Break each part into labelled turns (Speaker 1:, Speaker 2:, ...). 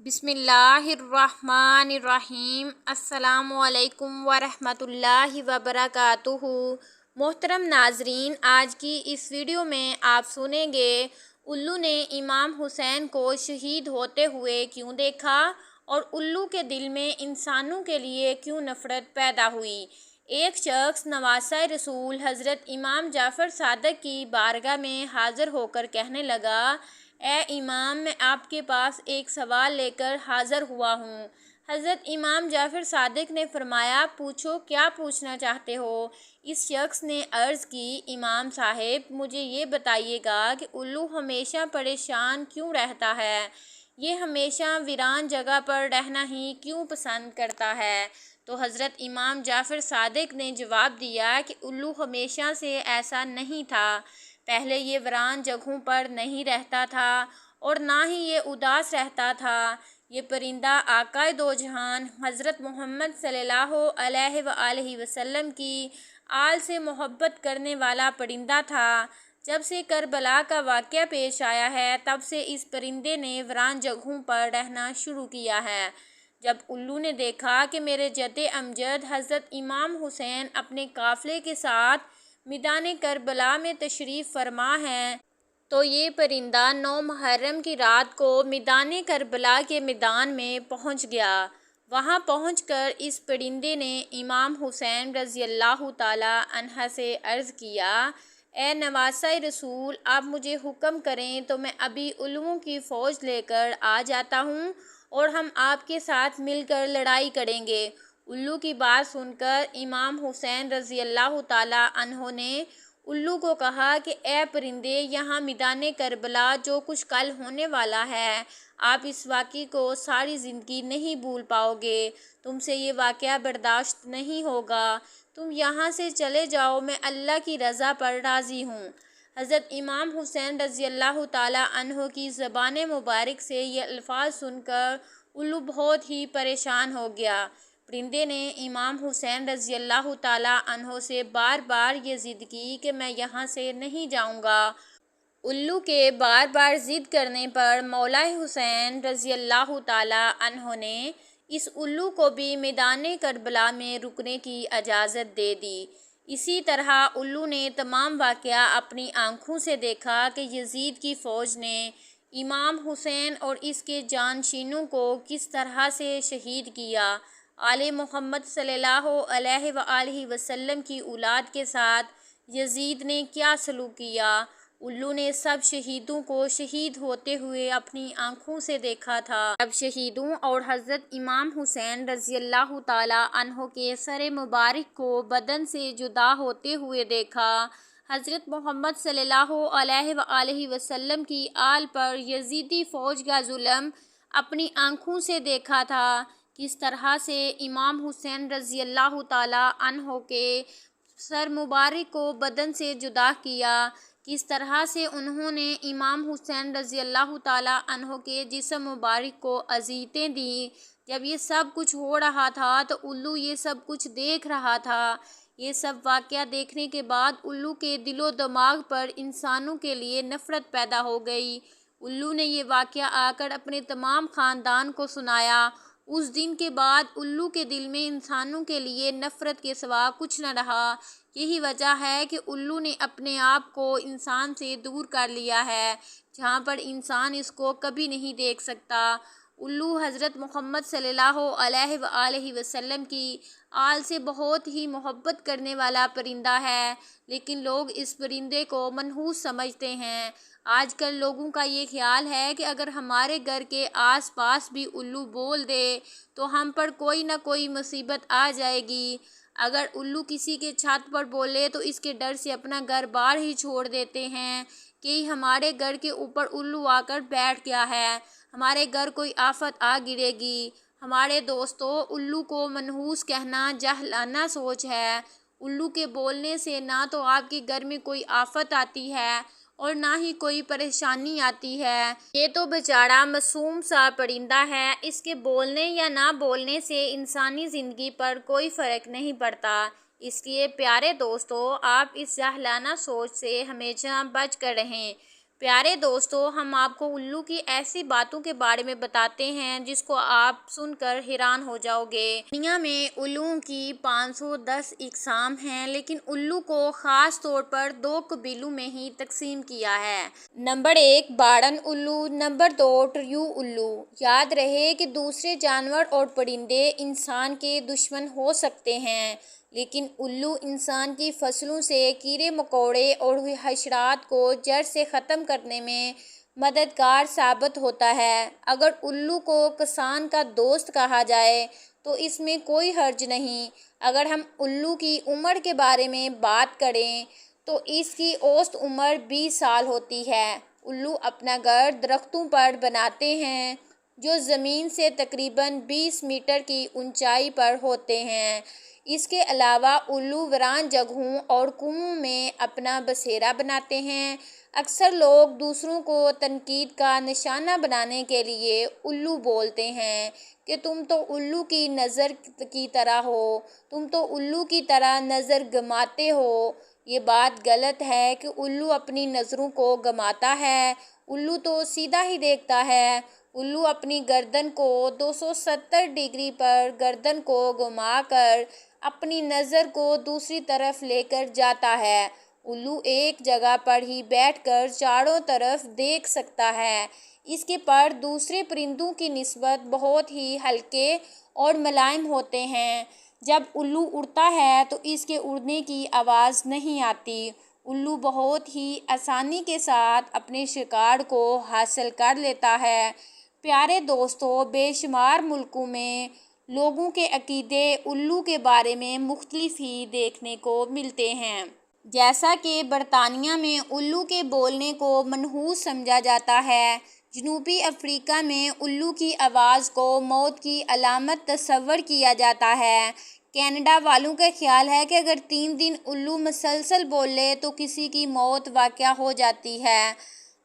Speaker 1: بسم اللہ الرحمن الرحیم۔ السلام علیکم ورحمۃ اللہ وبرکاتہ۔ محترم ناظرین، آج کی اس ویڈیو میں آپ سنیں گے الو نے امام حسین کو شہید ہوتے ہوئے کیوں دیکھا اور الو کے دل میں انسانوں کے لیے کیوں نفرت پیدا ہوئی۔ ایک شخص نواسۂ رسول حضرت امام جعفر صادق کی بارگاہ میں حاضر ہو کر کہنے لگا، اے امام، میں آپ کے پاس ایک سوال لے کر حاضر ہوا ہوں۔ حضرت امام جعفر صادق نے فرمایا، پوچھو، کیا پوچھنا چاہتے ہو؟ اس شخص نے عرض کی، امام صاحب، مجھے یہ بتائیے گا کہ الو ہمیشہ پریشان کیوں رہتا ہے؟ یہ ہمیشہ ویران جگہ پر رہنا ہی کیوں پسند کرتا ہے؟ تو حضرت امام جعفر صادق نے جواب دیا کہ الو ہمیشہ سے ایسا نہیں تھا۔ پہلے یہ ویران جگہوں پر نہیں رہتا تھا اور نہ ہی یہ اداس رہتا تھا۔ یہ پرندہ آقائے دو جہان حضرت محمد صلی اللہ علیہ وآلہ وسلم کی آل سے محبت کرنے والا پرندہ تھا۔ جب سے کربلا کا واقعہ پیش آیا ہے، تب سے اس پرندے نے ویران جگہوں پر رہنا شروع کیا ہے۔ جب الو نے دیکھا کہ میرے جد امجد حضرت امام حسین اپنے قافلے کے ساتھ میدان کربلا میں تشریف فرما ہیں، تو یہ پرندہ 9 محرم کی رات کو میدان کربلا کے میدان میں پہنچ گیا۔ وہاں پہنچ کر اس پرندے نے امام حسین رضی اللہ تعالی عنہ سے عرض کیا، اے نواسۂ رسول، آپ مجھے حکم کریں تو میں ابھی الوؤں کی فوج لے کر آ جاتا ہوں اور ہم آپ کے ساتھ مل کر لڑائی کریں گے۔ الو کی بات سن کر امام حسین رضی اللہ تعالی عنہ نے الو کو کہا کہ اے پرندے، یہاں میدان کربلا جو کچھ کل ہونے والا ہے، آپ اس واقعے کو ساری زندگی نہیں بھول پاؤ گے۔ تم سے یہ واقعہ برداشت نہیں ہوگا۔ تم یہاں سے چلے جاؤ، میں اللہ کی رضا پر راضی ہوں۔ حضرت امام حسین رضی اللہ تعالی عنہ کی زبان مبارک سے یہ الفاظ سن کر الو بہت ہی پریشان ہو گیا۔ پرندے نے امام حسین رضی اللہ تعالی عنہ سے بار بار یہ ضد کی کہ میں یہاں سے نہیں جاؤں گا۔ الو کے بار بار ضد کرنے پر مولا حسین رضی اللہ تعالی عنہ نے اس الو کو بھی میدان کربلا میں رکنے کی اجازت دے دی۔ اسی طرح الو نے تمام واقعہ اپنی آنکھوں سے دیکھا کہ یزید کی فوج نے امام حسین اور اس کے جانشینوں کو کس طرح سے شہید کیا۔ آل محمد صلی اللہ علیہ وآلہ وسلم کی اولاد کے ساتھ یزید نے کیا سلوک کیا۔ الو نے سب شہیدوں کو شہید ہوتے ہوئے اپنی آنکھوں سے دیکھا تھا۔ جب شہیدوں اور حضرت امام حسین رضی اللہ تعالی عنہ کے سر مبارک کو بدن سے جدا ہوتے ہوئے دیکھا۔ حضرت محمد صلی اللہ علیہ وآلہ وسلم کی آل پر یزیدی فوج کا ظلم اپنی آنکھوں سے دیکھا تھا۔ کس طرح سے امام حسین رضی اللہ تعالی عنہ کے سر مبارک کو بدن سے جدا کیا۔ کس طرح سے انہوں نے امام حسین رضی اللہ تعالی عنہ کے جسم مبارک کو اذیتیں دیں۔ جب یہ سب کچھ ہو رہا تھا تو الو یہ سب کچھ دیکھ رہا تھا۔ یہ سب واقعہ دیکھنے کے بعد الو کے دل و دماغ پر انسانوں کے لیے نفرت پیدا ہو گئی۔ الو نے یہ واقعہ آ کر اپنے تمام خاندان کو سنایا۔ اس دن کے بعد الو کے دل میں انسانوں کے لیے نفرت کے سوا کچھ نہ رہا۔ یہی وجہ ہے کہ الو نے اپنے آپ کو انسان سے دور کر لیا ہے، جہاں پر انسان اس کو کبھی نہیں دیکھ سکتا۔ الو حضرت محمد صلی اللہ علیہ وآلہ وسلم کی آل سے بہت ہی محبت کرنے والا پرندہ ہے، لیکن لوگ اس پرندے کو منحوس سمجھتے ہیں۔ آج کل لوگوں کا یہ خیال ہے کہ اگر ہمارے گھر کے آس پاس بھی الو بول دے تو ہم پر کوئی نہ کوئی مصیبت آ جائے گی۔ اگر الو کسی کے چھت پر بولے تو اس کے ڈر سے اپنا گھر بار ہی چھوڑ دیتے ہیں کہ ہمارے گھر کے اوپر الو آ کر بیٹھ گیا ہے، ہمارے گھر کوئی آفت آ گرے گی۔ ہمارے دوستو، الو کو منحوس کہنا جاہلانہ سوچ ہے۔ الو کے بولنے سے نہ تو آپ کے گھر میں کوئی آفت آتی ہے اور نہ ہی کوئی پریشانی آتی ہے۔ یہ تو بیچارہ معصوم سا پرندہ ہے، اس کے بولنے یا نہ بولنے سے انسانی زندگی پر کوئی فرق نہیں پڑتا۔ اس لیے پیارے دوستو، آپ اس جاہلانہ سوچ سے ہمیشہ بچ کر رہیں۔ پیارے دوستوں، ہم آپ کو الو کی ایسی باتوں کے بارے میں بتاتے ہیں جس کو آپ سن کر حیران ہو جاؤ گے۔ دنیا میں الوؤں کی 510 اقسام ہیں، لیکن الو کو خاص طور پر 2 قبیلوں میں ہی تقسیم کیا ہے۔ نمبر 1 باڑن الو، نمبر 2 ٹریو الو۔ یاد رہے کہ دوسرے جانور اور پرندے انسان کے دشمن ہو سکتے ہیں، لیکن الو انسان کی فصلوں سے کیڑے مکوڑے اور حشرات کو جڑ سے ختم کرنے میں مددگار ثابت ہوتا ہے۔ اگر الو کو کسان کا دوست کہا جائے تو اس میں کوئی حرج نہیں۔ اگر ہم الو کی عمر کے بارے میں بات کریں تو اس کی اوسط عمر 20 سال ہوتی ہے۔ الو اپنا گھر درختوں پر بناتے ہیں جو زمین سے تقریباً 20 میٹر کی اونچائی پر ہوتے ہیں۔ اس کے علاوہ الو ویران جگہوں اور کنوؤں میں اپنا بسیرا بناتے ہیں۔ اکثر لوگ دوسروں کو تنقید کا نشانہ بنانے کے لیے الو بولتے ہیں کہ تم تو الو کی نظر کی طرح ہو، تم تو الو کی طرح نظر گماتے ہو۔ یہ بات غلط ہے کہ الو اپنی نظروں کو گماتا ہے۔ الو تو سیدھا ہی دیکھتا ہے۔ الو اپنی گردن کو 270 ڈگری پر گردن کو گھما کر اپنی نظر کو دوسری طرف لے کر جاتا ہے۔ الو ایک جگہ پر ہی بیٹھ کر چاروں طرف دیکھ سکتا ہے۔ اس کے پر دوسرے پرندوں کی نسبت بہت ہی ہلکے اور ملائم ہوتے ہیں۔ جب الو اڑتا ہے تو اس کے اڑنے کی آواز نہیں آتی۔ الو بہت ہی آسانی کے ساتھ اپنے شکار کو حاصل کر لیتا ہے۔ پیارے دوستو، بے شمار ملکوں میں لوگوں کے عقیدے الو کے بارے میں مختلف ہی دیکھنے کو ملتے ہیں۔ جیسا کہ برطانیہ میں الو کے بولنے کو منحوس سمجھا جاتا ہے۔ جنوبی افریقہ میں الو کی آواز کو موت کی علامت تصور کیا جاتا ہے۔ کینیڈا والوں کا خیال ہے کہ اگر 3 دن الو مسلسل بولے تو کسی کی موت واقع ہو جاتی ہے۔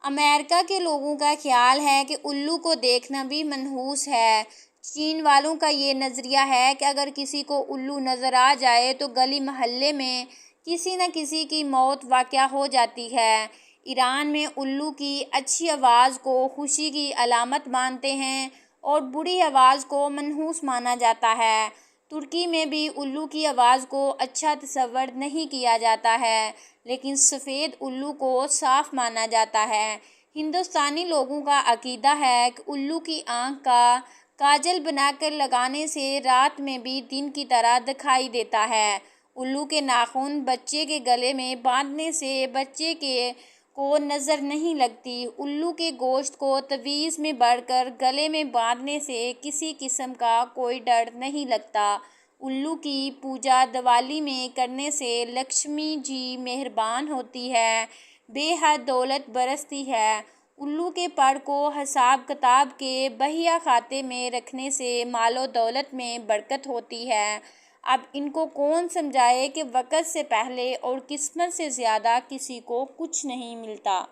Speaker 1: امریکہ کے لوگوں کا خیال ہے کہ الو کو دیکھنا بھی منحوس ہے۔ چین والوں کا یہ نظریہ ہے کہ اگر کسی کو الو نظر آ جائے تو گلی محلے میں کسی نہ کسی کی موت واقع ہو جاتی ہے۔ ایران میں الو کی اچھی آواز کو خوشی کی علامت مانتے ہیں اور بری آواز کو منحوس مانا جاتا ہے۔ ترکی میں بھی الو کی آواز کو اچھا تصور نہیں کیا جاتا ہے، لیکن سفید الو کو صاف مانا جاتا ہے۔ ہندوستانی لوگوں کا عقیدہ ہے کہ الو کی آنکھ کا کاجل بنا کر لگانے سے رات میں بھی دن کی طرح دکھائی دیتا ہے۔ الو کے ناخن بچے کے گلے میں باندھنے سے بچے کو نظر نہیں لگتی۔ الو کے گوشت کو تعویذ میں بھر کر گلے میں باندھنے سے کسی قسم کا کوئی ڈر نہیں لگتا۔ الو کی پوجا دیوالی میں کرنے سے لکشمی جی مہربان ہوتی ہے، بے حد دولت برستی ہے۔ الو کے پر کو حساب کتاب کے بہیہ کھاتے میں رکھنے سے مال و دولت میں برکت ہوتی ہے۔ اب ان کو کون سمجھائے کہ وقت سے پہلے اور قسمت سے زیادہ کسی کو کچھ نہیں ملتا۔